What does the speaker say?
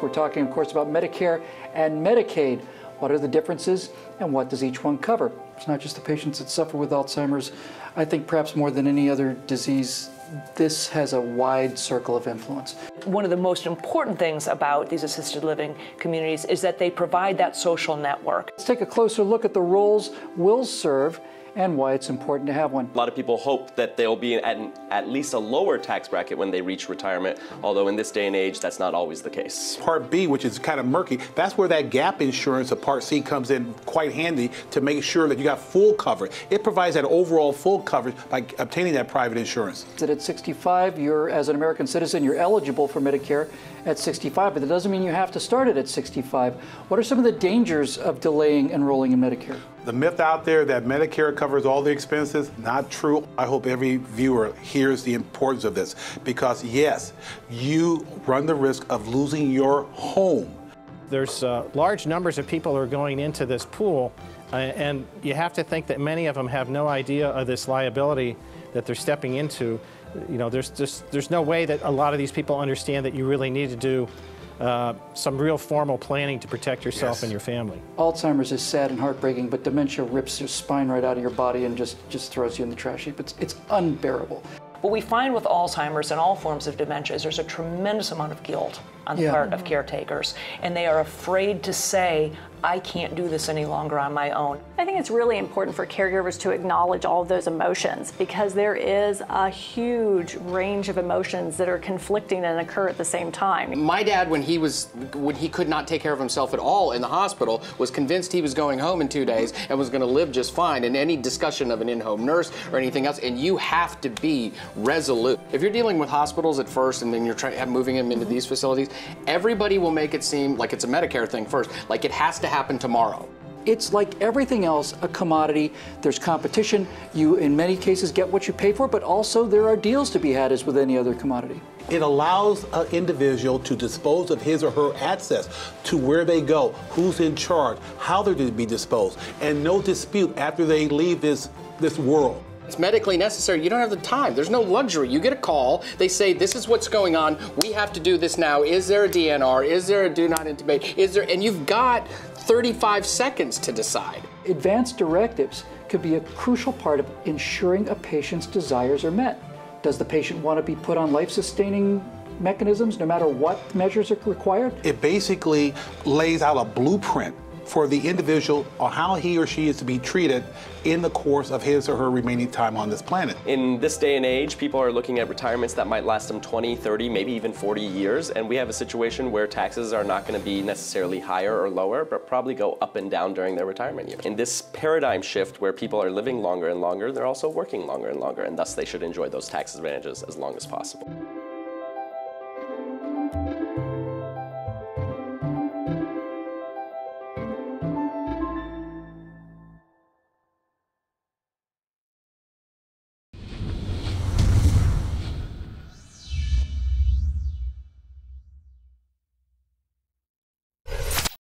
We're talking, of course, about Medicare and Medicaid. What are the differences and what does each one cover? It's not just the patients that suffer with Alzheimer's. I think perhaps more than any other disease, this has a wide circle of influence. One of the most important things about these assisted living communities is that they provide that social network. Let's take a closer look at the roles we'll serve and why it's important to have one. A lot of people hope that they'll be at least a lower tax bracket when they reach retirement, although in this day and age, that's not always the case. Part B, which is kind of murky, that's where that gap insurance of Part C comes in quite handy to make sure that you got full coverage. It provides that overall full coverage by obtaining that private insurance. That at 65, as an American citizen, you're eligible for Medicare at 65, but that doesn't mean you have to start it at 65. What are some of the dangers of delaying enrolling in Medicare? The myth out there that Medicare covers all the expenses, not true. I hope every viewer hears the importance of this because, yes, you run the risk of losing your home. There's large numbers of people who are going into this pool, and you have to think that many of them have no idea of this liability that they're stepping into. You know, there's no way that a lot of these people understand that you really need to do some real formal planning to protect yourself and your family. Alzheimer's is sad and heartbreaking, but dementia rips your spine right out of your body and just throws you in the trash heap. It's unbearable. What we find with Alzheimer's and all forms of dementia is there's a tremendous amount of guilt on the part of caretakers, and they are afraid to say, I can't do this any longer on my own. I think it's really important for caregivers to acknowledge all of those emotions because there is a huge range of emotions that are conflicting and occur at the same time. My dad, when he could not take care of himself at all in the hospital, was convinced he was going home in 2 days and was going to live just fine. And any discussion of an in-home nurse or anything else, and you have to be resolute. If you're dealing with hospitals at first and then you're moving them into these facilities, everybody will make it seem like it's a Medicare thing first, like it has to happen tomorrow. It's like everything else, a commodity. There's competition. You, in many cases, get what you pay for, but also there are deals to be had as with any other commodity. It allows an individual to dispose of his or her access to where they go, who's in charge, how they're to be disposed, and no dispute after they leave this world. It's medically necessary. You don't have the time. There's no luxury. You get a call. They say, this is what's going on. We have to do this now. Is there a DNR? Is there a do not intubate? Is there? And you've got 35 seconds to decide. Advanced directives could be a crucial part of ensuring a patient's desires are met. Does the patient want to be put on life-sustaining mechanisms no matter what measures are required? It basically lays out a blueprint for the individual on how he or she is to be treated in the course of his or her remaining time on this planet. In this day and age, people are looking at retirements that might last them 20, 30, maybe even 40 years, and we have a situation where taxes are not going to be necessarily higher or lower, but probably go up and down during their retirement year. In this paradigm shift where people are living longer and longer, they're also working longer and longer, and thus they should enjoy those tax advantages as long as possible.